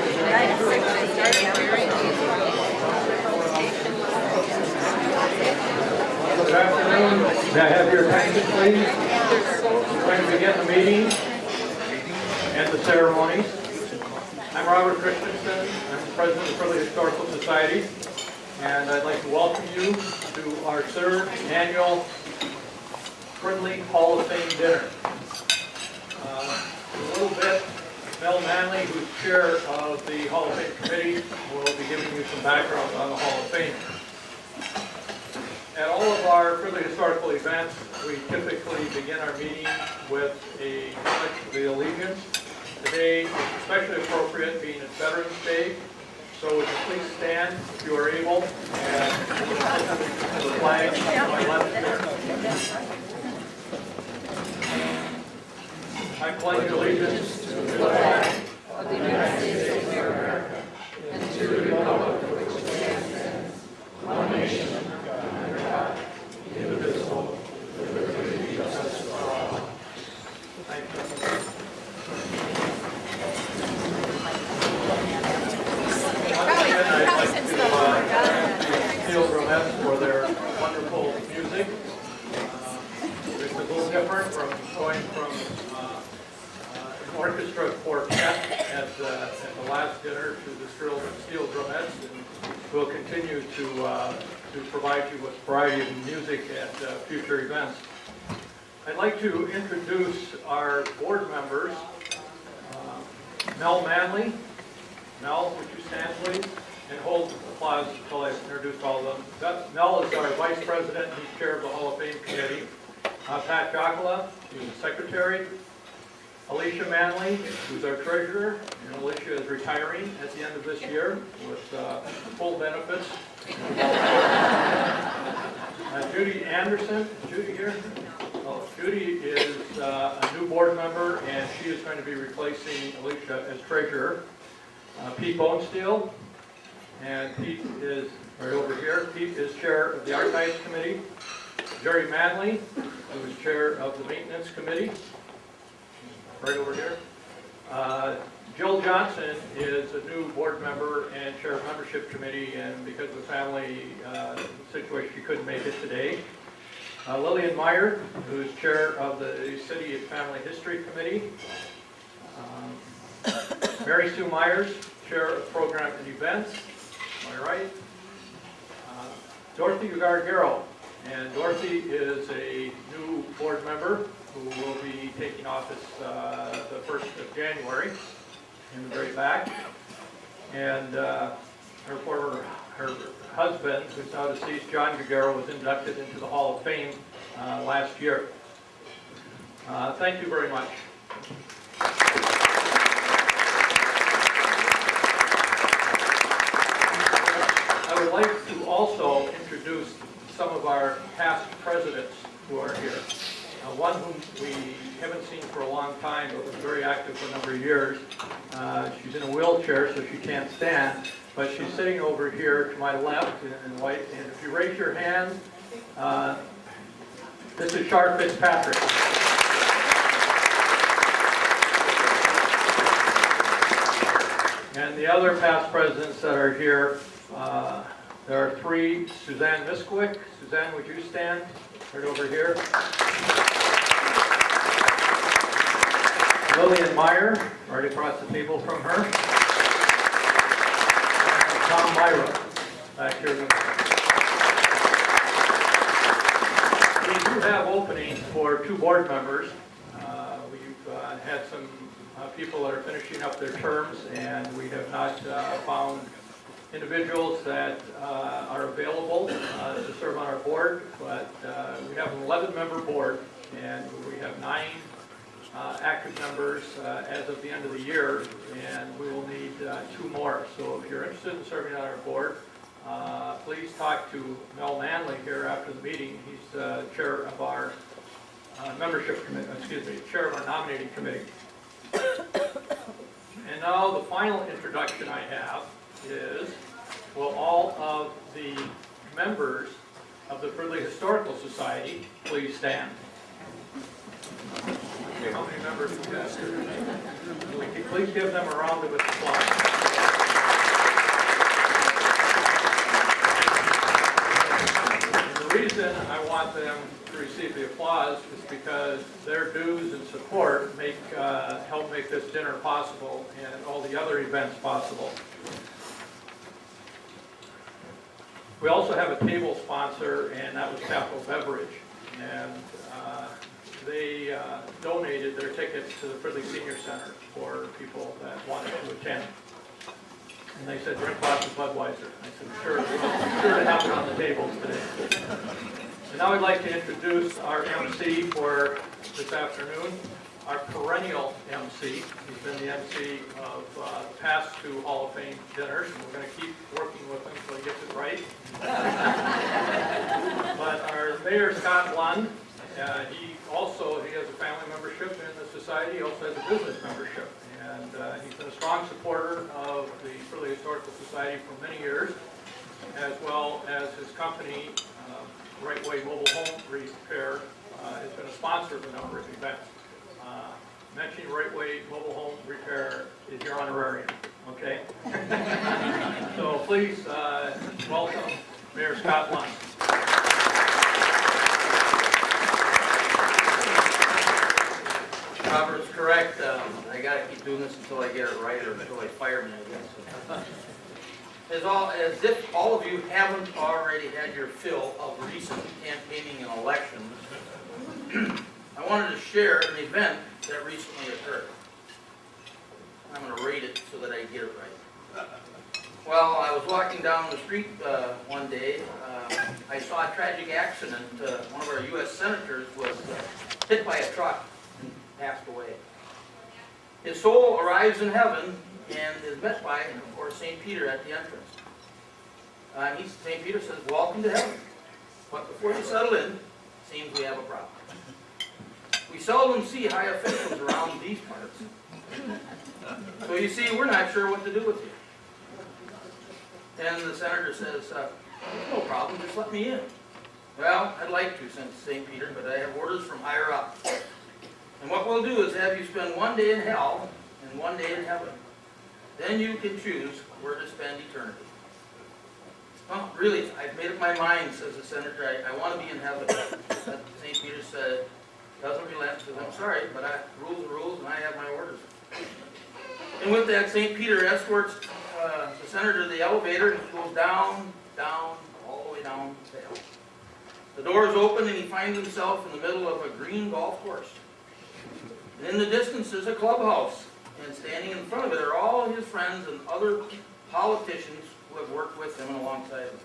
Good afternoon. May I have your attention, please? We're going to begin the meeting and the ceremonies. I'm Robert Christensen. I'm the president of the Fridley Historical Society, and I'd like to welcome you to our third annual Fridley Hall of Fame dinner. In a little bit, Mel Manley, who's chair of the Hall of Fame committee, will be giving you some background on the Hall of Fame. At all of our Fridley Historical events, we typically begin our meeting with a pledge of the allegiance. Today is especially appropriate, being it's Veterans Day, so would you please stand if you are able, and to the flag on my left here. I pledge allegiance to the flag of the United States of America and to the republic for which it stands, one nation, under God, indivisible, with liberty and justice for all. Thank you. Once again, I'd like to thank the Steel Drumettes for their wonderful music. It's a little different from going from an orchestra quartet at the last dinner to the Steel Drumettes, and we'll continue to provide you with a variety of music at future events. I'd like to introduce our board members. Mel Manley. Mel, would you stand please? And hold applause until I've introduced all of them. Mel is our vice president. He's chair of the Hall of Fame committee. Pat Jockola, who's the secretary. Alicia Manley, who's our treasurer. And Alicia is retiring at the end of this year with full benefits. Judy Anderson. Is Judy here? Oh, Judy is a new board member, and she is going to be replacing Alicia as treasurer. Pete Bonesteel, and Pete is right over here. Pete is chair of the Archives Committee. Jerry Manley, who is chair of the Maintenance Committee, right over here. Jill Johnson is a new board member and chair of Membership Committee, and because of the family situation, she couldn't make it today. Lillian Meyer, who is chair of the City and Family History Committee. Mary Sue Myers, chair of Program and Events. Am I right? Dorothy Gargaro. And Dorothy is a new board member who will be taking office the 1st of January in the very back. And her husband, who's now deceased, John Gargaro, was inducted into the Hall of Fame last year. Thank you very much. I would like to also introduce some of our past presidents who are here. One whom we haven't seen for a long time, but was very active for a number of years. She's in a wheelchair, so she can't stand, but she's sitting over here to my left in white. And if you raise your hand, this is Schaaf Fitzpatrick. And the other past presidents that are here, there are three. Suzanne Miskwick. Suzanne, would you stand right over here? Lillian Meyer, right across the table from her. And Tom Myra, back here. We do have openings for 2 board members. We've had some people that are finishing up their terms, and we have not found individuals that are available to serve on our board, but we have an 11-member board, and we have 9 active members as of the end of the year, and we will need 2 more. So if you're interested in serving on our board, please talk to Mel Manley here after the meeting. He's chair of our membership committee, chair of our nominating committee. And now the final introduction I have is, will all of the members of the Fridley Historical Society please stand? Okay, how many members do we have? Please give them a round of applause. reason I want them to receive the applause is because their dues and support help make this dinner possible and all the other events possible. We also have a table sponsor, and that was Capital Beverage. And they donated their tickets to the Fridley Senior Center for people that wanted to attend. And they said, drink lots of Budweiser. I said, sure to have it on the tables today. And now I'd like to introduce our MC for this afternoon, our perennial MC. He's been the MC of the past two Hall of Fame dinners, and we're going to keep working with him until he gets it right. But our Mayor, Scott Lund, he has a family membership in the society. He also has a business membership. And he's been a strong supporter of the Fridley Historical Society for many years, as well as his company, Right Way Mobile Home Repair, has been a sponsor of a number of events. Mentioning Right Way Mobile Home Repair is your honorarium, okay? So please welcome Mayor Scott Lund. Robert's correct. I got to keep doing this until I get it right, or until they fire me, I guess. As if all of you haven't already had your fill of recent campaigning and elections, I wanted to share an event that recently occurred. I'm going to rate it so that I get it right. Well, I was walking down the street one day. I saw a tragic accident. One of our U.S. senators was hit by a truck and passed away. His soul arrives in heaven and is met by, of course, St. Peter at the entrance. St. Peter says, welcome to heaven. But before you settle in, it seems we have a problem. We seldom see high officials around these parts. So you see, we're not sure what to do with you. And the senator says, no problem, just let me in. Well, I'd like to, since St. Peter, but I have orders from higher up. And what we'll do is have you spend one day in hell and one day in heaven. Then you can choose where to spend eternity. Well, really, I've made up my mind, says the senator. I want to be in heaven. St. Peter said, doesn't relent, says, I'm sorry, but rules are rules, and I have my orders. And with that, St. Peter escorts the senator to the elevator, and he goes down, down, all the way down to hell. The doors open, and he finds himself in the middle of a green golf course. And in the distance, there's a clubhouse. And standing in front of it are all his friends and other politicians who have worked with him and alongside him.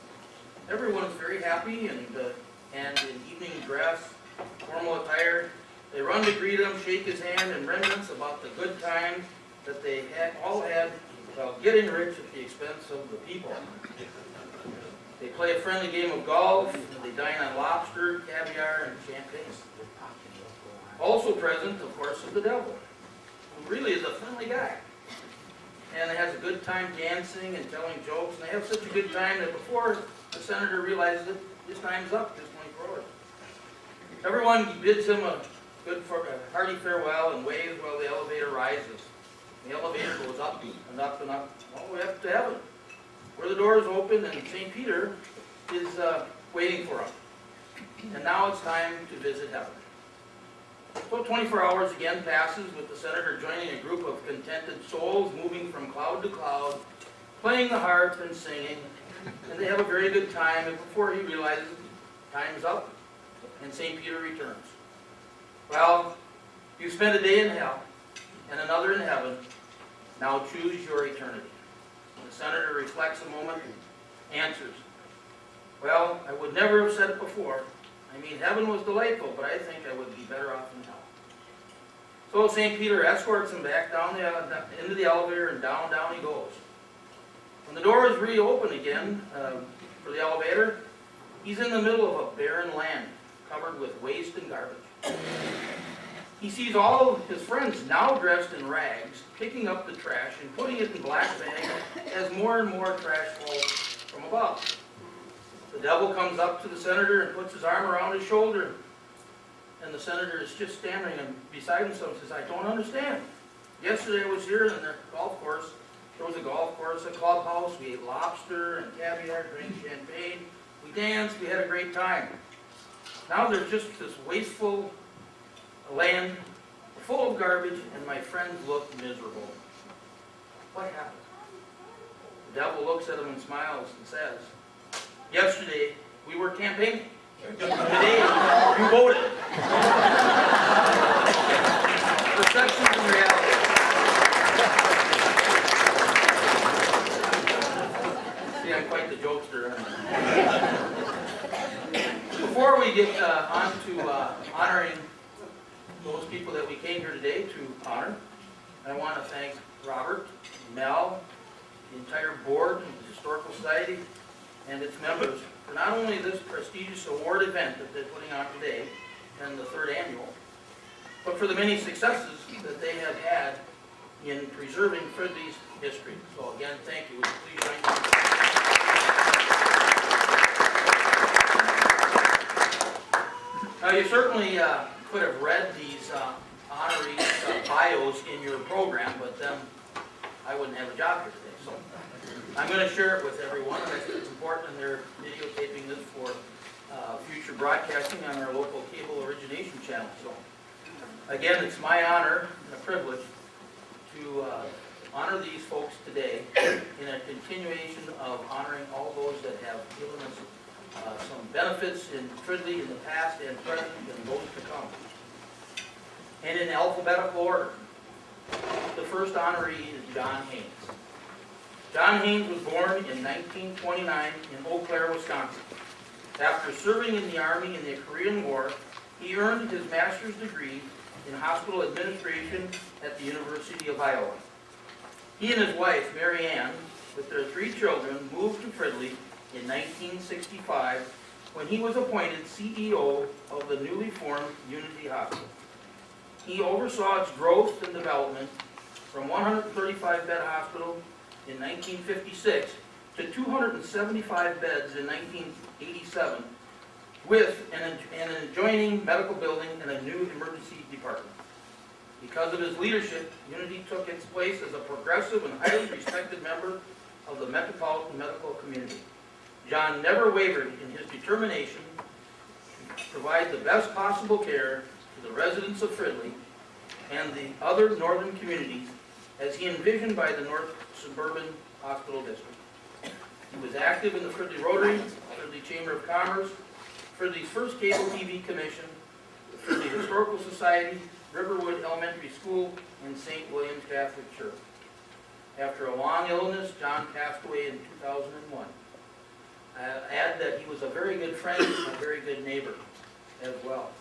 Everyone is very happy and in evening dress, formal attire. They run to greet him, shake his hand, and reminisce about the good times that they all had while getting rich at the expense of the people. They play a friendly game of golf, and they dine on lobster, caviar, and champagne. Also present, of course, is the devil, who really is a friendly guy. And they has a good time dancing and telling jokes, and they have such a good time that before the senator realizes that his time's up, just 24 hours. Everyone bids him a hearty farewell and waves while the elevator rises. The elevator goes up and up and up, all the way up to heaven, where the doors open and St. Peter is waiting for him. And now it's time to visit heaven. So 24 hours again passes with the senator joining a group of contented souls moving from cloud to cloud, playing the harp and singing, and they have a very good time, and before he realizes time's up and St. Peter returns. Well, you spent a day in hell and another in heaven. Now choose your eternity. And the senator reflects a moment and answers, well, I would never have said it before. I mean, heaven was delightful, but I think I would be better off in hell. So St. Peter escorts him back down into the elevator, and down he goes. When the doors reopen again for the elevator, he's in the middle of a barren land, covered with waste and garbage. He sees all of his friends now dressed in rags, picking up the trash and putting it in black bags as more and more trash falls from above. The devil comes up to the senator and puts his arm around his shoulder. And the senator is just standing beside himself and says, I don't understand. Yesterday I was here in the golf course. There was a golf course, a clubhouse. We ate lobster and caviar, drank champagne. We danced. We had a great time. Now there's just this wasteful land full of garbage, and my friends look miserable. What happened? The devil looks at them and smiles and says, yesterday we were campaigning. Today you voted. Perceptions and reality. See, I'm quite the jokester. Before we get on to honoring those people that we came here today to honor, I want to thank Robert, Mel, the entire board of the Historical Society, and its members for not only this prestigious award event that they're putting on today, and the third annual, but for the many successes that they have had in preserving Fridley's history. So again, thank you. Would you please join me? Now you certainly could have read these honorees' bios in your program, but then I wouldn't have a job here today. So I'm going to share it with everyone. I think it's important, and they're videotaping this for future broadcasting on our local cable origination channel. So again, it's my honor and a privilege to honor these folks today in a continuation of honoring all those that have given us some benefits in Fridley in the past and present and those to come. And in alphabetical order, the first honoree is John Haines. John Haines was born in 1929 in Eau Claire, Wisconsin. After serving in the Army in the Korean War, he earned his master's degree in hospital administration at the University of Iowa. He and his wife, Mary Ann, with their 3 children, moved to Fridley in 1965 when he was appointed CEO of the newly formed Unity Hospital. He oversaw its growth and development from 135-bed hospital in 1956 to 275 beds in 1987 with an adjoining medical building and a new emergency department. Because of his leadership, Unity took its place as a progressive and highly respected member of the metropolitan medical community. John never wavered in his determination to provide the best possible care to the residents of Fridley and the other northern communities as he envisioned by the North Suburban Hospital District. He was active in the Fridley Rotary, Fridley Chamber of Commerce, Fridley's first cable TV commission, the Fridley Historical Society, Riverwood Elementary School, and St. William's Catholic Church. After a long illness, John passed away in 2001. I add that he was a very good friend and a very good neighbor as well.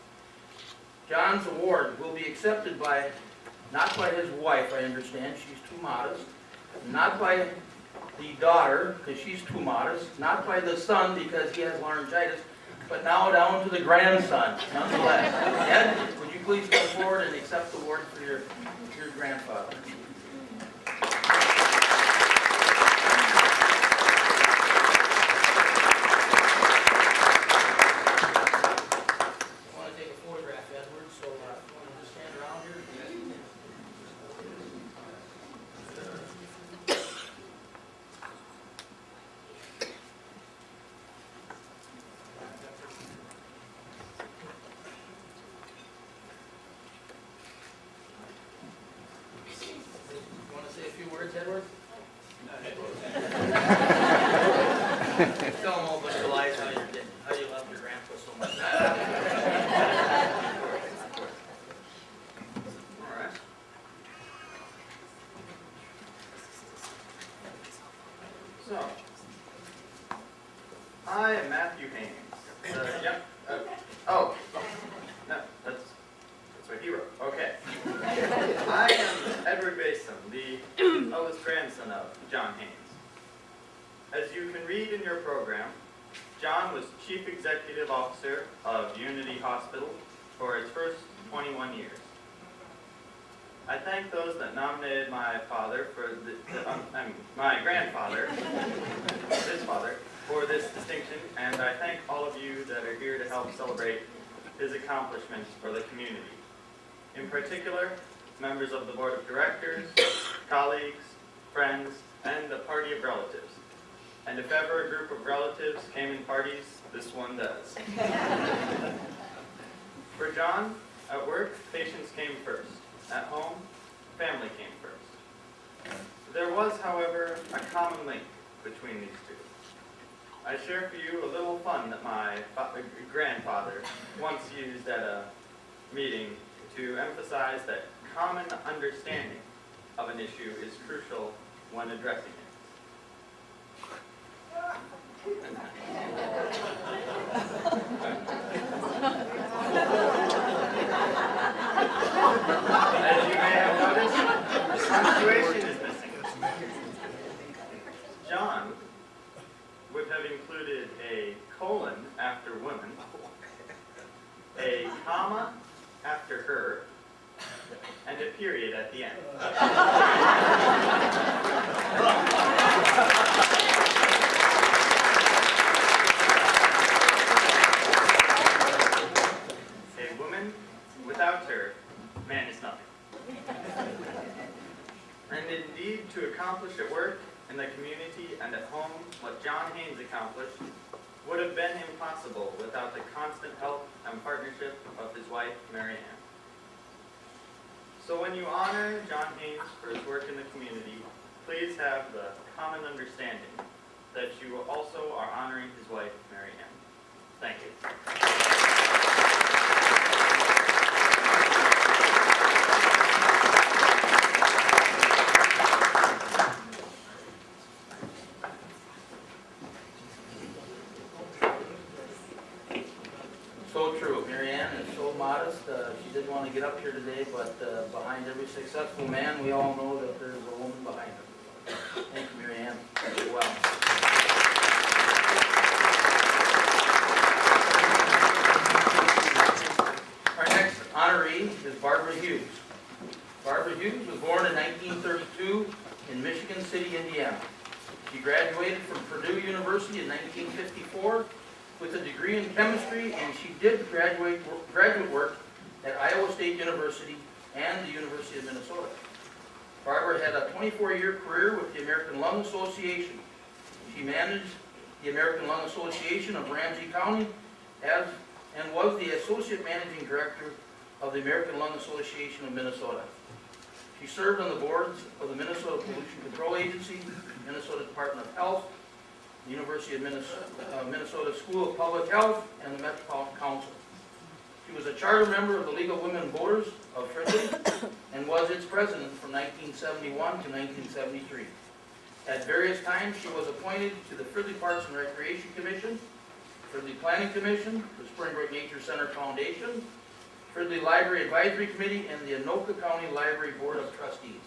John's award will be accepted by, not by his wife, I understand, she's too modest, not by the daughter, because she's too modest, not by the son, because he has laryngitis, but now down to the grandson, nonetheless. Ed, would you please come forward and accept the award for your grandfather? Edward? Tell them all about your lives, how you love your grandpa so much. All right. So, I am Matthew Haines. Yep. Oh, no, that's what he wrote. Okay. I am Edward Basin, the eldest grandson of John Haines. As you can read in your program, John was Chief Executive Officer of Unity Hospital for its first 21 years. I thank those that nominated my father for my grandfather, his father, for this distinction, and I thank all of you that are here to help celebrate his accomplishments for the community. In particular, members of the Board of Directors, colleagues, friends, and a party of relatives. And if ever a group of relatives came in parties, this one does. For John, at work, patients came first. At home, family came first. There was, however, a common link between these two. I share for you a little fun that my grandfather once used at a meeting to emphasize that common understanding of an issue is crucial when addressing it. As you may have noticed, punctuation is missing. John would have included a colon after woman, a comma after her, and a period at the end. A woman without her, man is nothing. And indeed, to accomplish at work, in the community, and at home, what John Haines accomplished would have been impossible without the constant help and partnership of his wife, Mary Ann. So when you honor John Haines for his work in the community, please have the common understanding that you also are honoring his wife, Mary Ann. Thank you. So true. Mary Ann is so modest. She didn't want to get up here today, but behind every successful man, we all know that there's a woman behind him. Thank you, Mary Ann. You did well. Our next honoree is Barbara Hughes. Barbara Hughes was born in 1932 in Michigan City, Indiana. She graduated from Purdue University in 1954 with a degree in chemistry, and she did graduate work at Iowa State University and the University of Minnesota. Barbara had a 24-year career with the American Lung Association. She managed the American Lung Association of Ramsey County and was the Associate Managing Director of the American Lung Association of Minnesota. She served on the boards of the Minnesota Pollution Control Agency, Minnesota Department of Health, the University of Minnesota School of Public Health, and the Metropolitan Council. She was a charter member of the League of Women Voters of Fridley and was its president from 1971 to 1973. At various times, she was appointed to the Fridley Parks and Recreation Commission, Fridley Planning Commission, the Springbrook Nature Center Foundation, Fridley Library Advisory Committee, and the Anoka County Library Board of Trustees.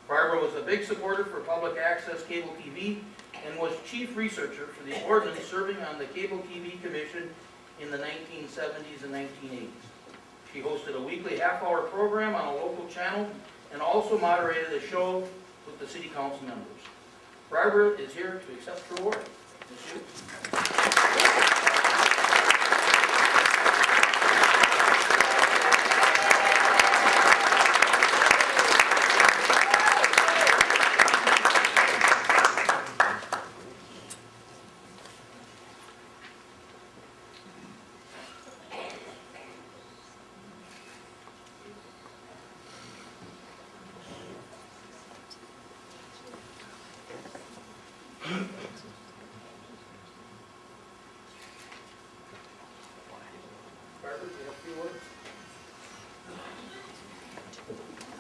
Barbara was a big supporter for public access cable TV and was chief researcher for the ordinance serving on the Cable TV Commission in the 1970s and 1980s. She hosted a weekly half-hour program on a local channel and also moderated a show with the city council members. Barbara is here to accept her award. Ms. Hughes.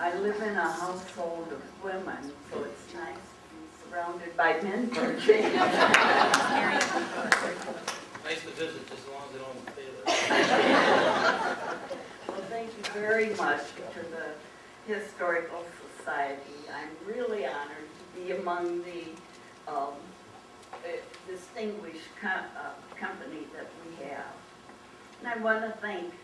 I live in a household of women, so it's nice to be surrounded by men for a change. Nice to visit, just as long as they don't stay there. Well, thank you very much to the Historical Society. I'm really honored to be among the distinguished company that we have. And I want to thank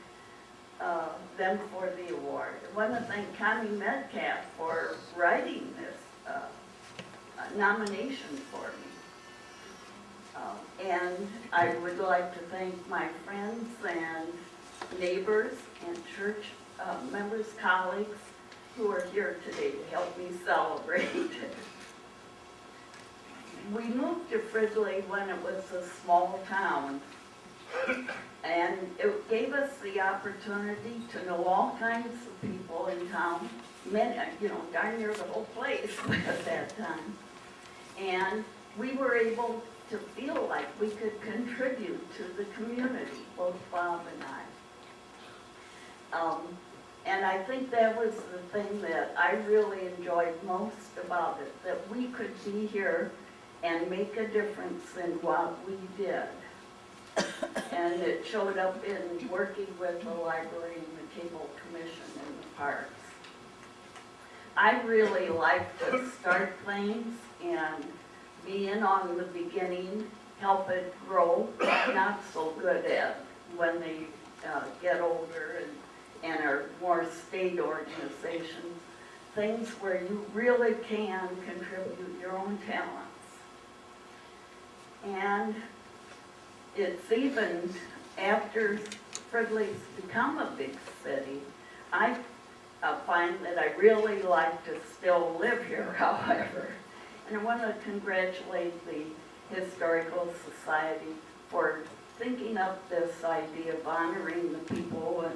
them for the award. I want to thank Connie Metcalf for writing this nomination for me. And I would like to thank my friends and neighbors and church members, colleagues who are here today to help me celebrate. We moved to Fridley when it was a small town, And it gave us the opportunity to know all kinds of people in town, many, darn near the whole place at that time. And we were able to feel like we could contribute to the community, both Bob and I. And I think that was the thing that I really enjoyed most about it, that we could be here and make a difference in what we did. And it showed up in working with the library and the cable commission and the parks. I really like to start things and be in on the beginning, help it grow. I'm not so good at when they get older and are more state organizations, things where you really can contribute your own talents. And it's even after Fridley's become a big city, I find that I really like to still live here, however. And I want to congratulate the Historical Society for thinking up this idea of honoring the people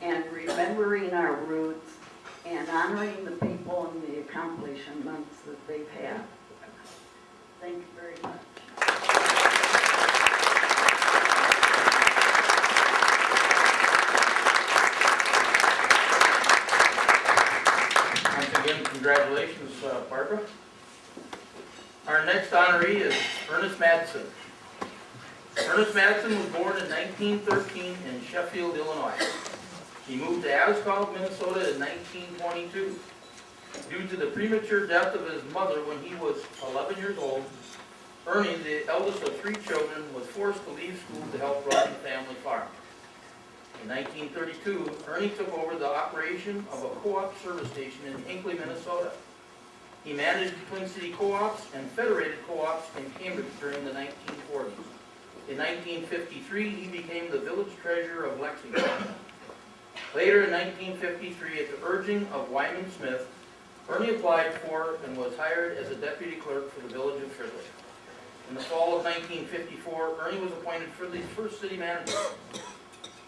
and remembering our roots and honoring the people and the accomplishments that they've had. Thank you very much. Once again, congratulations, Barbara. Our next honoree is Ernest Madsen. Ernest Madsen was born in 1913 in Sheffield, Illinois. He moved to Ascot, Minnesota in 1922. Due to the premature death of his mother when he was 11 years old, Ernie, the eldest of 3 children, was forced to leave school to help run the family farm. In 1932, Ernie took over the operation of a co-op service station in Hinckley, Minnesota. He managed Twin City co-ops and federated co-ops in Cambridge during the 1940s. In 1953, he became the village treasurer of Lexington. Later in 1953, at the urging of Wyman Smith, Ernie applied for and was hired as a deputy clerk for the village of Fridley. In the fall of 1954, Ernie was appointed Fridley's first city manager.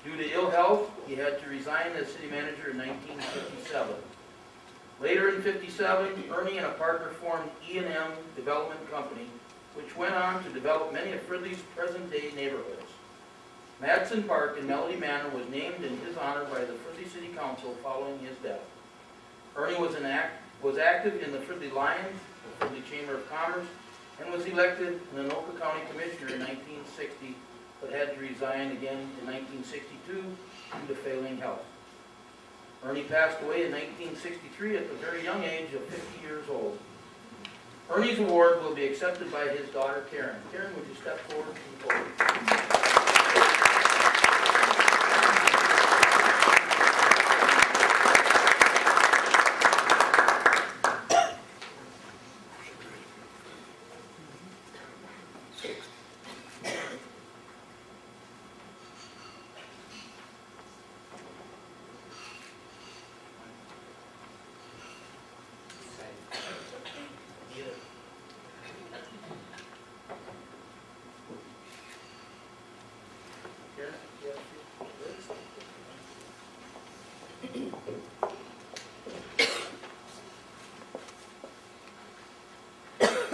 Due to ill health, he had to resign as city manager in 1957. Later in 1957, Ernie and a partner formed E&M Development Company, which went on to develop many of Fridley's present-day neighborhoods. Madsen Park in Melody Manor was named in his honor by the Fridley City Council following his death. Ernie was active in the Fridley Lions, the Fridley Chamber of Commerce, and was elected an Anoka County Commissioner in 1960, but had to resign again in 1962 due to failing health. Ernie passed away in 1963 at the very young age of 50 years old. Ernie's award will be accepted by his daughter, Karen. Karen, would you step forward to the podium?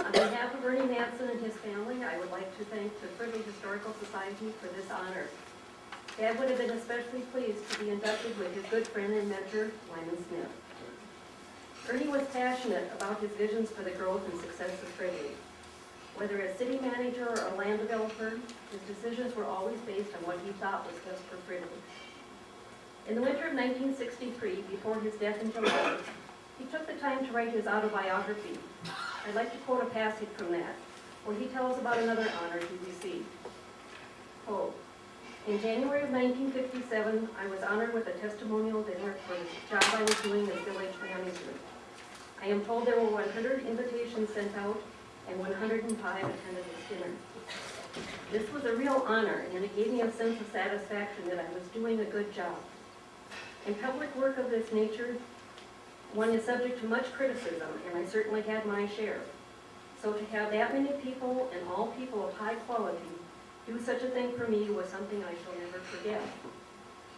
On behalf of Ernie Madsen and his family, I would like to thank the Fridley Historical Society for this honor. Dad would have been especially pleased to be inducted with his good friend and mentor, Wyman Smith. Ernie was passionate about his visions for the growth and success of Fridley. Whether as city manager or a land developer, his decisions were always based on what he thought was best for Fridley. In the winter of 1963, before his death in July, he took the time to write his autobiography. I'd like to quote a passage from that, where he tells about another honor he received. Quote, "In January of 1957, I was honored with a testimonial dinner for the job I was doing as village manager. I am told there were 100 invitations sent out, and 105 attended this dinner. This was a real honor, and it gave me a sense of satisfaction that I was doing a good job. In public work of this nature, one is subject to much criticism, and I certainly had my share. So to have that many people, and all people of high quality, do such a thing for me was something I shall never forget.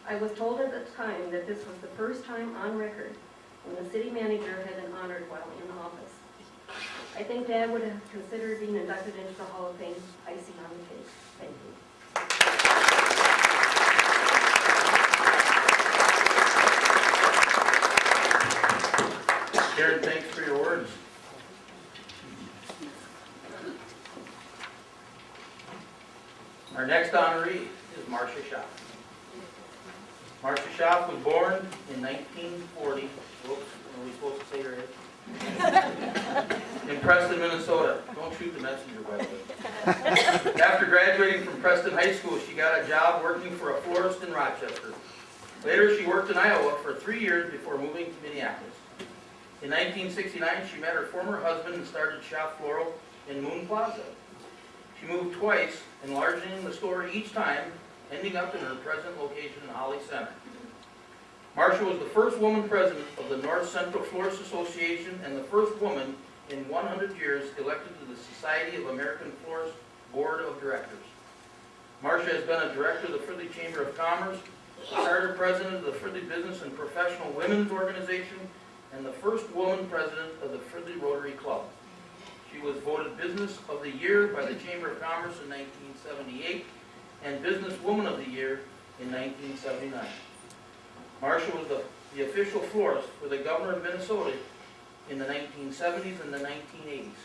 I was told at the time that this was the first time on record when the city manager had been honored while in office. I think Dad would have considered being inducted into the Hall of Fame icing on the cake. Thank you. Karen, thanks for your words. Our next honoree is Marcia Schaaf. Marcia Schaaf was born in 1940. Whoops, are we supposed to say her age? In Preston, Minnesota. Don't shoot the messenger, by the way. After graduating from Preston High School, she got a job working for a florist in Rochester. Later, she worked in Iowa for 3 years before moving to Minneapolis. In 1969, she met her former husband and started Schaaf Floral in Moon Plaza. She moved twice, enlarging the store each time, ending up in her present location in Holly Center. Marcia was the first woman president of the North Central Florist Association and the first woman in 100 years elected to the Society of American Florists Board of Directors. Marcia has been a director of the Fridley Chamber of Commerce, the charter president of the Fridley Business and Professional Women's Organization, and the first woman president of the Fridley Rotary Club. She was voted Business of the Year by the Chamber of Commerce in 1978 and Businesswoman of the Year in 1979. Marcia was the official florist for the governor of Minnesota in the 1970s and the 1980s.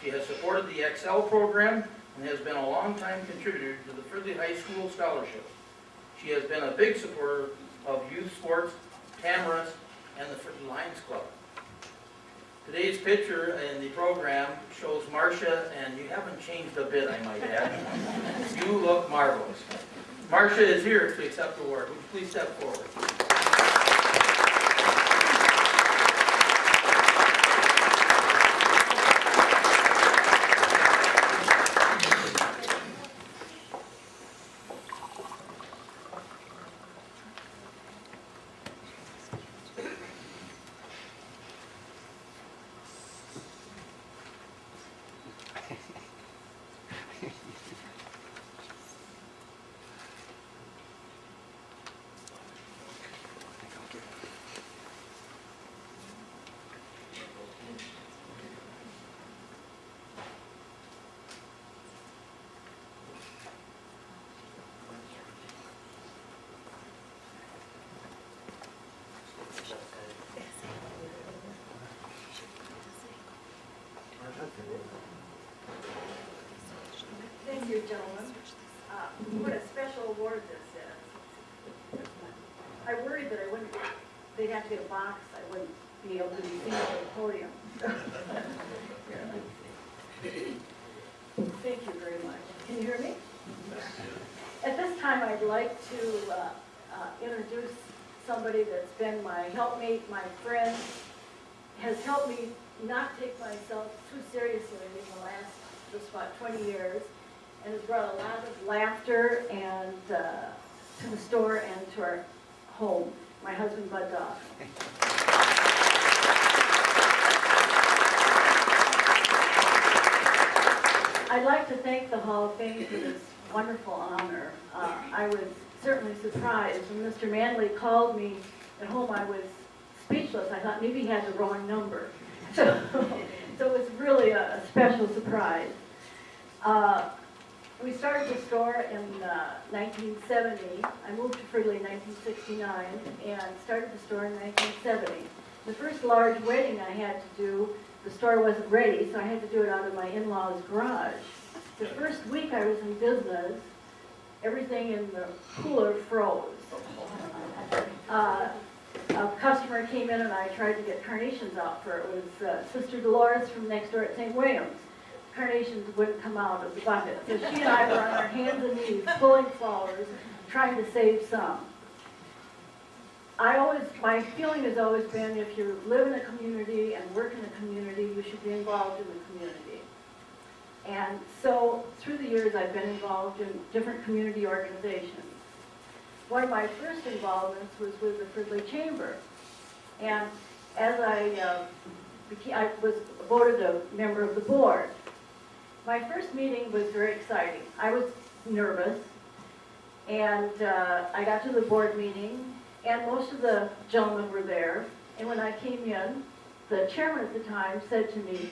She has supported the Excel program and has been a longtime contributor to the Fridley High School Scholarship. She has been a big supporter of youth sports, Tamara's, and the Fridley Lions Club. Today's picture in the program shows Marcia, and you haven't changed a bit, I might add. You look marvelous. Marcia is here to accept the award. Would you please step forward? Thank you, gentlemen. What a special award this is. I worried that they'd have to get a box, I wouldn't be able to receive the podium. Thank you very much. Can you hear me? At this time, I'd like to introduce somebody that's been my helpmate, my friend, has helped me not take myself too seriously in the last just about 20 years, and has brought a lot of laughter and to the store and to our home. My husband, Bud Doff. I'd like to thank the Hall of Fame for this wonderful honor. I was certainly surprised when Mr. Manley called me at home. I was speechless. I thought maybe he had the wrong number. So it was really a special surprise. We started the store in 1970. I moved to Fridley in 1969 and started the store in 1970. The first large wedding I had to do, the store wasn't ready, so I had to do it out of my in-laws' garage. The first week I was in business, everything in the cooler froze. A customer came in and I tried to get carnations out for her. It was Sister Dolores from next door at St. William's. Carnations wouldn't come out of the bucket. So she and I were on our hands and knees pulling flowers, trying to save some. My feeling has always been if you live in a community and work in a community, you should be involved in the community. And so through the years I've been involved in different community organizations. One of my first involvements was with the Fridley Chamber. And as I was voted a member of the board. My first meeting was very exciting. I was nervous. And I got to the board meeting, and most of the gentlemen were there. And when I came in, the chairman at the time said to me,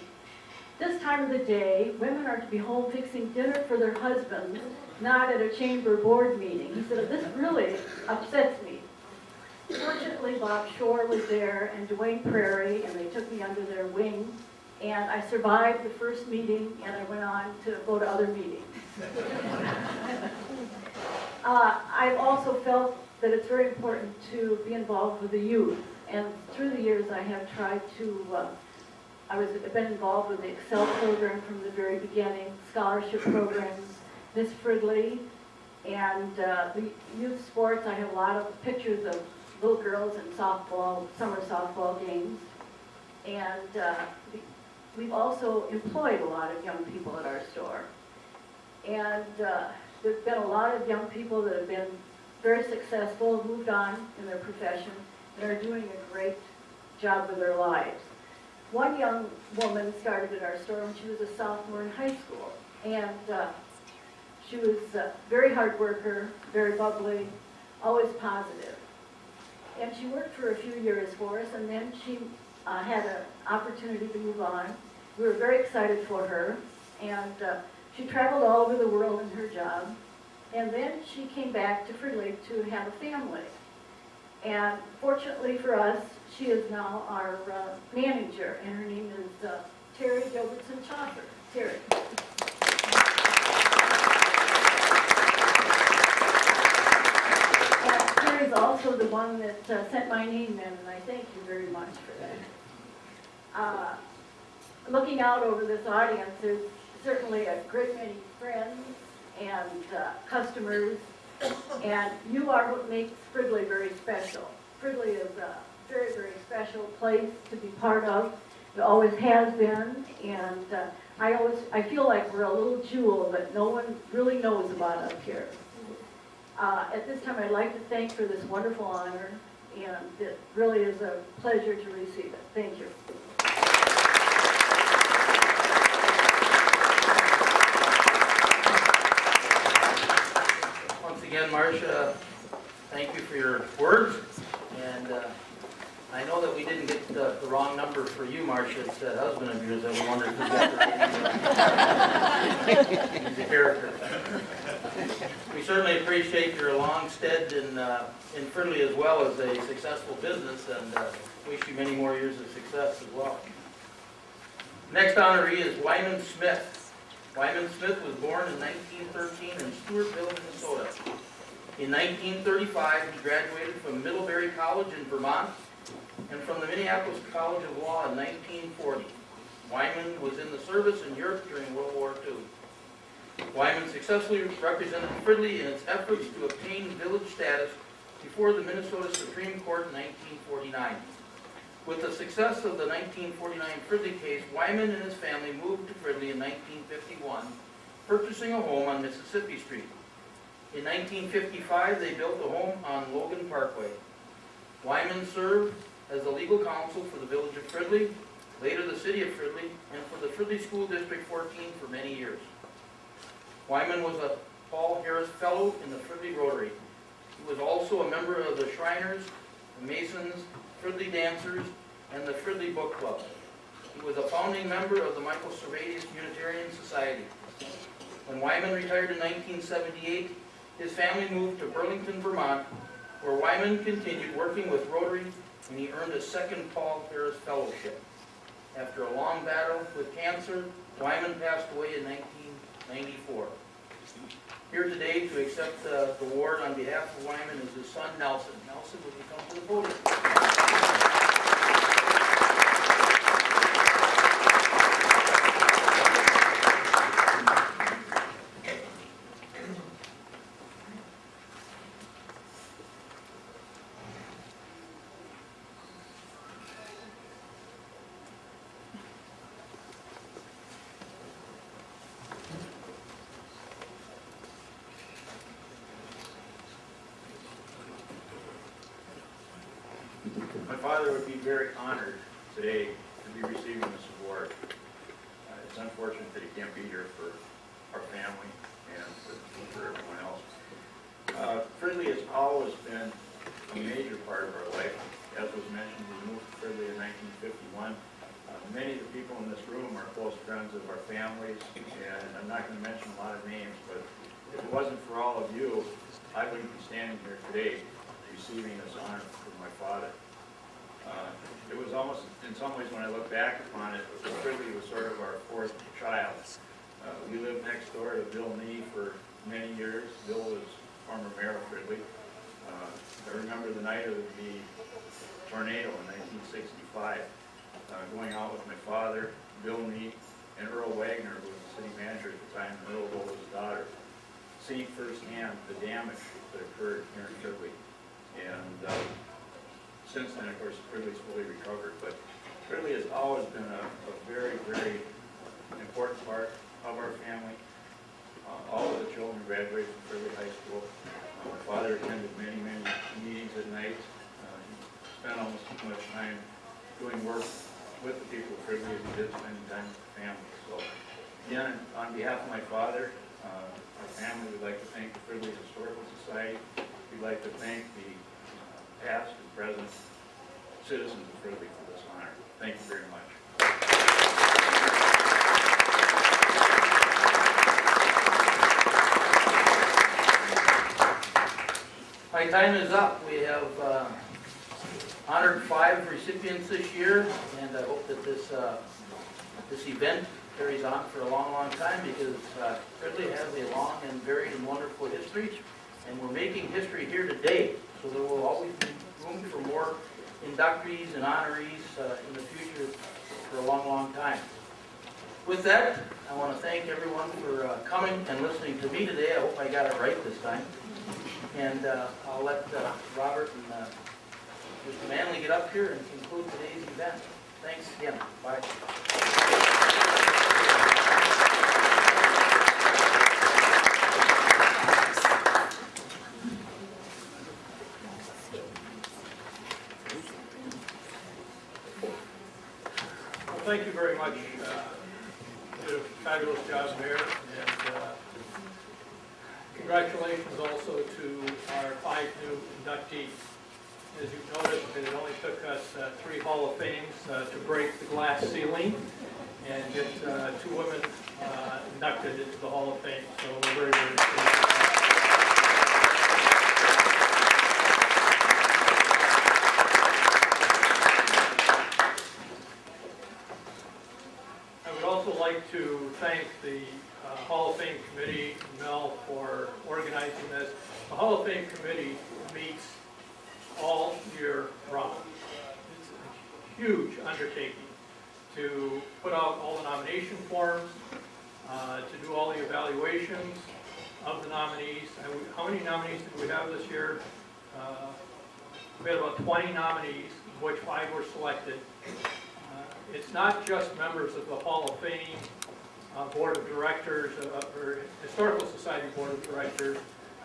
"This time of the day, women are to be home fixing dinner for their husbands, not at a chamber board meeting." He said, "This really upsets me." Fortunately, Bob Shore was there and Dwayne Prairie, and they took me under their wing. And I survived the first meeting, and I went on to go to other meetings. I've also felt that it's very important to be involved with the youth. And through the years, I have tried to, I've been involved with the Excel program from the very beginning, scholarship programs, Miss Fridley, and the youth sports. I have a lot of pictures of little girls in softball, summer softball games. And we've also employed a lot of young people at our store. And there's been a lot of young people that have been very successful, moved on in their profession, and are doing a great job with their lives. One young woman started at our store when she was a sophomore in high school. And she was a very hard worker, very bubbly, always positive. And she worked for a few years for us, and then she had an opportunity to move on. We were very excited for her, and she traveled all over the world in her job. And then she came back to Fridley to have a family. And fortunately for us, she is now our manager, and her name is Terry Gilbertson Chopper. Terry. And Terry's also the one that sent my name in, and I thank you very much for that. Looking out over this audience, there's certainly a great many friends and customers, and you are what makes Fridley very special. Fridley is a very, very special place to be part of. It always has been, and I feel like we're a little jewel that no one really knows about up here. At this time, I'd like to thank for this wonderful honor, and it really is a pleasure to receive it. Thank you. Again, Marcia, thank you for your words, and I know that we didn't get the wrong number for you, Marcia. It's that husband of yours that we wondered who got the He's a character. We certainly appreciate your long stead in Fridley as well as a successful business, and wish you many more years of success as well. Next honoree is Wyman Smith. Wyman Smith was born in 1913 in Stewartville, Minnesota. In 1935, he graduated from Middlebury College in Vermont and from the Minneapolis College of Law in 1940. Wyman was in the service in Europe during World War II. Wyman successfully represented Fridley in its efforts to obtain village status before the Minnesota Supreme Court in 1949. With the success of the 1949 Fridley case, Wyman and his family moved to Fridley in 1951, purchasing a home on Mississippi Street. In 1955, they built a home on Logan Parkway. Wyman served as the legal counsel for the village of Fridley, later the city of Fridley, and for the Fridley School District 14 for many years. Wyman was a Paul Harris Fellow in the Fridley Rotary. He was also a member of the Shriners, the Masons, Fridley Dancers, and the Fridley Book Club. He was a founding member of the Michael Servatius Unitarian Society. When Wyman retired in 1978, his family moved to Burlington, Vermont, where Wyman continued working with Rotary, and he earned a second Paul Harris Fellowship. After a long battle with cancer, Wyman passed away in 1994. Here today to accept the award on behalf of Wyman is his son, Nelson. Nelson, would you come to the podium? My father would be very honored today to be receiving this award. It's unfortunate that he can't be here for our family and for always been a major part of our life. As was mentioned, we moved to Fridley in 1951. Many of the people in this room are close friends of our families, and I'm not going to mention a lot of names, but if it wasn't for all of you, I wouldn't be standing here today receiving this honor from my father. It was almost, in some ways, when I look back upon it, Fridley was sort of our fourth child. We lived next door to Bill Nee for many years. Bill was former mayor of Fridley. I remember the night of the tornado in 1965, going out with my father, Bill Nee, and Earl Wagner, who was the city manager at the time, and Earl was his daughter, seeing firsthand the damage that occurred here in Fridley. And since then, of course, Fridley's fully recovered, but Fridley has always been a very, very important part of our family. All of the children graduated from Fridley High School. My father attended many, many meetings at night. He spent almost as much time doing work with the people of Fridley as he did spending time with the family. So, again, on behalf of my father, our family, we'd like to thank the Fridley Historical Society. We'd like to thank the past and present citizens of Fridley for this honor. Thank you very much. My time is up. We have honored 5 recipients this year, and I hope that this event carries on for a long, long time, because Fridley has a long and varied and wonderful history, and we're making history here today, so there will always be room for more inductees and honorees in the future for a long, long time. With that, I want to thank everyone for coming and listening to me today. I hope I got it right this time. And I'll let Robert and Mr. Manley get up here and conclude today's event. Thanks again. Bye. Well, thank you very much. You did a fabulous job, Mayor, and congratulations also to our 5 new inductees. As you've noticed, it only took us 3 Hall of Fames to break the glass ceiling and get 2 women inducted into the Hall of Fame. So we're very, very pleased. I would also like to thank the Hall of Fame Committee, Mel, for organizing this. The Hall of Fame Committee meets all year round. It's a huge undertaking to put out all the nomination forms, to do all the evaluations of the nominees. How many nominees did we have this year? We had about 20 nominees, of which 5 were selected. It's not just members of the Hall of Fame Board of Directors, or Historical Society Board of Directors,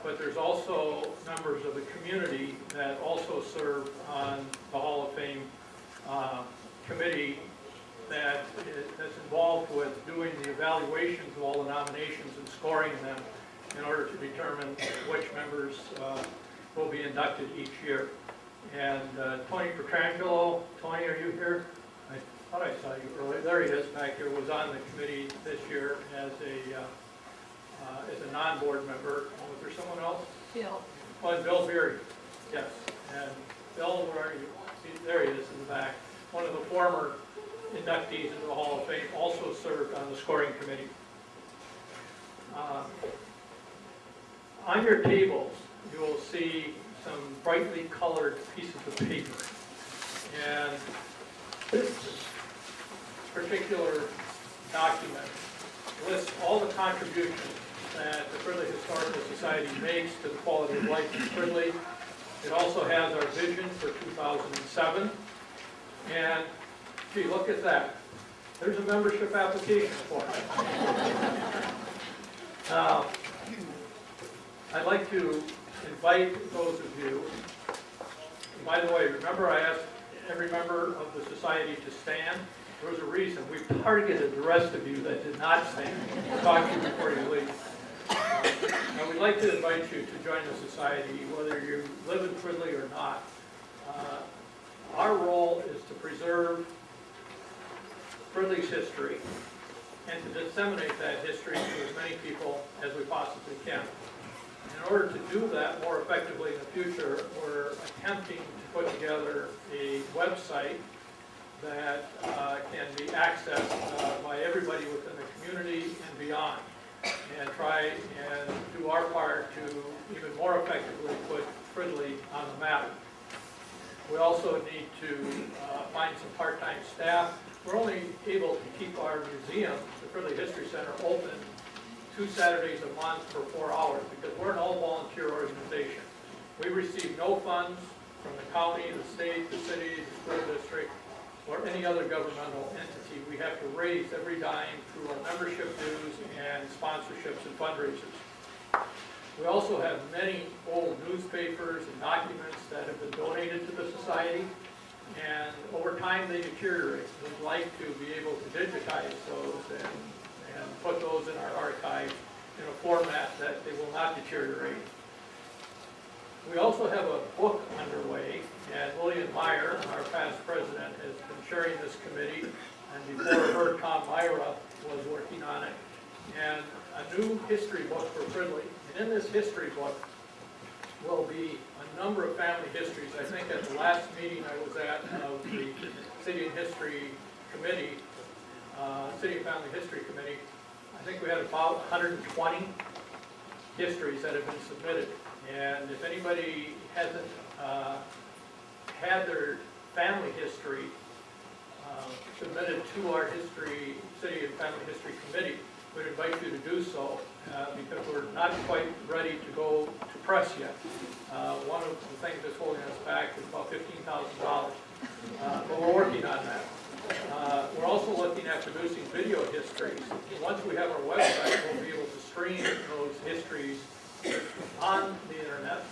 but there's also members of the community that also serve on the Hall of Fame committee that's involved with doing the evaluations of all the nominations and scoring them in order to determine which members will be inducted each year. And Tony Petrangelo, Tony, are you here? I thought I saw you earlier. There he is back here, was on the committee this year as a non-board member. Was there someone else? Bill. Oh, and Bill Beery, yes. And Bill, where are you? There he is in the back. One of the former inductees into the Hall of Fame, also served on the scoring committee. On your tables, you will see some brightly colored pieces of paper. And this particular document lists all the contributions that the Fridley Historical Society makes to the quality of life in Fridley. It also has our vision for 2007. And gee, look at that. There's a membership application form. Now, I'd like to invite those of you, and by the way, remember I asked every member of the society to stand? There was a reason. We targeted the rest of you that did not stand. I'll talk to you before you leave. Now, we'd like to invite you to join the society, whether you live in Fridley or not. Our role is to preserve Fridley's history and to disseminate that history to as many people as we possibly can. In order to do that more effectively in the future, we're attempting to put together a website that can be accessed by everybody within the community and beyond, and try and do our part to even more effectively put Fridley on the map. We also need to find some part-time staff. We're only able to keep our museum, the Fridley History Center, open 2 Saturdays a month for 4 hours because we're an all-volunteer organization. We receive no funds from the county, the state, the city, the school district, or any other governmental entity. We have to raise every dime through our membership dues and sponsorships and fundraisers. We also have many old newspapers and documents that have been donated to the society, and over time they deteriorate. We'd like to be able to digitize those and put those in our archive in a format that they will not deteriorate. We also have a book underway, and William Meyer, our past president, has been chairing this committee, and before her, Tom Myra was working on it, and a new history book for Fridley. And in this history book will be a number of family histories. I think at the last meeting I was at of the City and History Committee, City and Family History Committee, I think we had about 120 histories that have been submitted. And if anybody hasn't had their family history submitted to our City and Family History Committee, we'd invite you to do so because we're not quite ready to go to press yet. One of the things that's holding us back is about $15,000, but we're working on that. We're also looking at producing video histories. Once we have our website, we'll be able to stream those histories on the internet,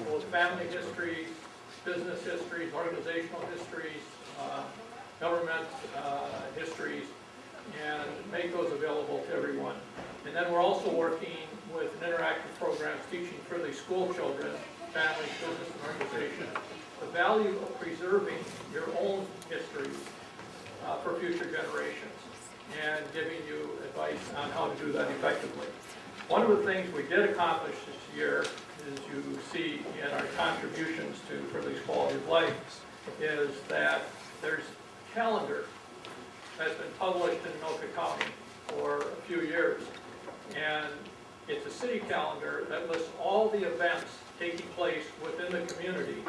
both family histories, business histories, organizational histories, government histories, and make those available to everyone. And then we're also working with an interactive program teaching Fridley school children, families, business, and organizations the value of preserving your own histories for future generations and giving you advice on how to do that effectively. One of the things we did accomplish this year, as you see in our contributions to Fridley's quality of life, is that there's a calendar that's been published in Anoka County for a few years. And it's a city calendar that lists all the events taking place within the community.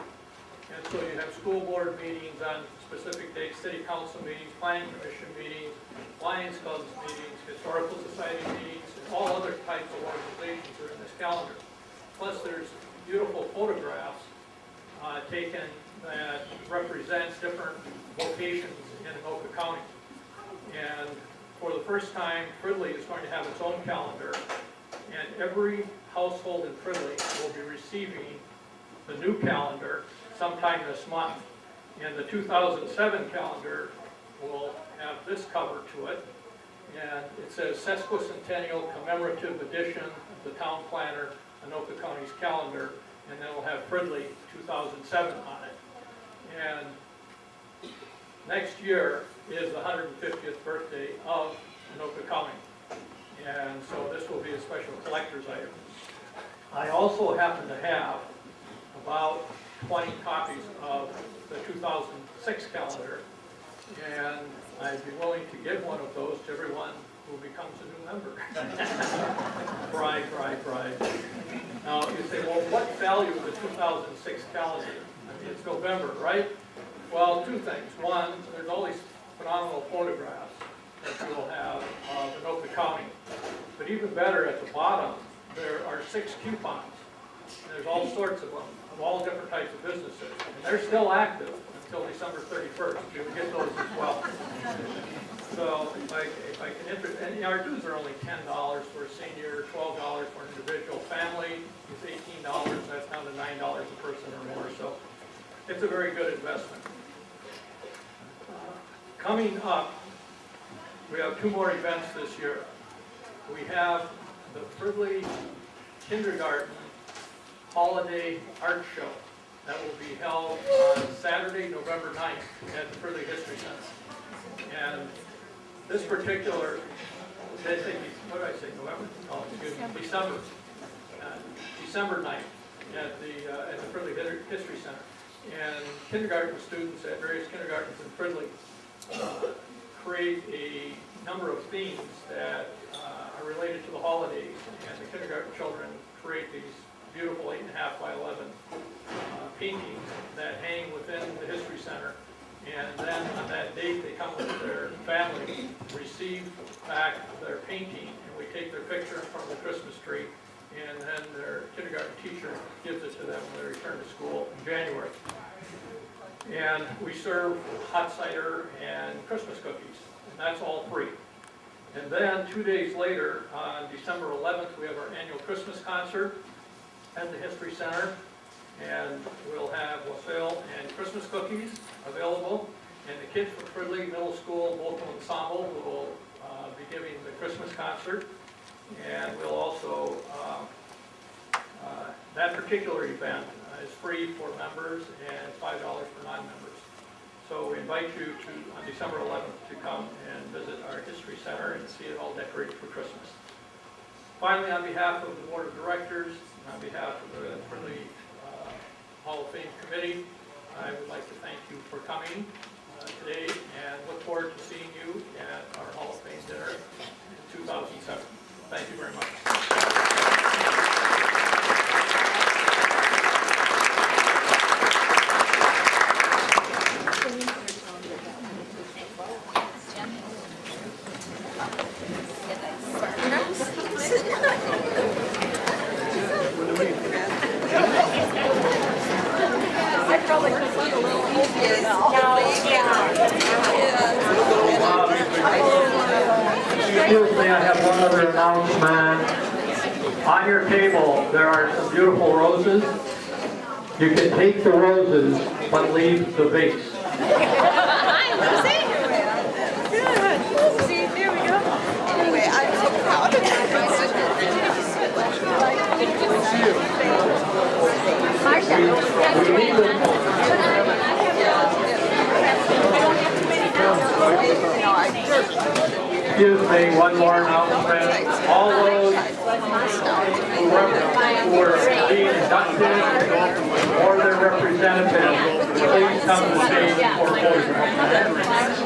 And so you have school board meetings on specific dates, city council meetings, planning commission meetings, Lions Clubs meetings, Historical Society meetings, and all other types of organizations are in this calendar. Plus there's beautiful photographs taken that represent different locations in Anoka County. And for the first time, Fridley is going to have its own calendar, and every household in Fridley will be receiving the new calendar sometime this month. And the 2007 calendar will have this cover to it, and it says Sesquicentennial Commemorative Edition of the Town Planner Anoka County's calendar, and then we'll have Fridley 2007 on it. And next year is the 150th birthday of Anoka County, and so this will be a special collector's item. I also happen to have about 20 copies of the 2006 calendar, and I'd be willing to give one of those to everyone who becomes a new member. Bride. Now you say, well, what value is the 2006 calendar? I mean, it's November, right? Well, two things. One, there's all these phenomenal photographs that you will have of Anoka County. But even better, at the bottom, there are 6 coupons. And there's all sorts of them, of all different types of businesses. And they're still active until December 31st. You can get those as well. So if I can interest, and our dues are only $10 for a senior, $12 for an individual. Family is $18. That's down to $9 a person or more. So it's a very good investment. Coming up, we have 2 more events this year. We have the Fridley Kindergarten Holiday Art Show. That will be held on Saturday, November 9th at the Fridley History Center. And this particular, what did I say, November? Oh, excuse me, December. December 9th at the Fridley History Center. And kindergarten students at various kindergartens in Fridley create a number of themes that are related to the holidays. And the kindergarten children create these beautiful 8.5 by 11 paintings that hang within the History Center. And then on that date, they come with their family, receive back their painting, and we take their picture in front of the Christmas tree, and then their kindergarten teacher gives it to them when they return to school in January. And we serve hot cider and Christmas cookies, and that's all free. And then 2 days later, on December 11th, we have our annual Christmas concert at the History Center. And we'll have wassail and Christmas cookies available. And the kids from Fridley Middle School Vocal Ensemble will be giving the Christmas concert. And we'll also, that particular event is free for members and $5 for non-members. So we invite you to, on December 11th, to come and visit our History Center and see it all decorated for Christmas. Finally, on behalf of the Board of Directors, on behalf of the Fridley Hall of Fame Committee, I would like to thank you for coming today and look forward to seeing you at our Hall of Fame dinner in 2007. Thank you very much. Excuse me, I have one other announcement. On your table, there are some beautiful roses. You can take the roses, but leave the vase. Hi, Lucy. Good. See, there we go. Anyway, I'm so proud of Excuse me, one more announcement. All those who were being inducted or their representatives, please come to the stage for photographs.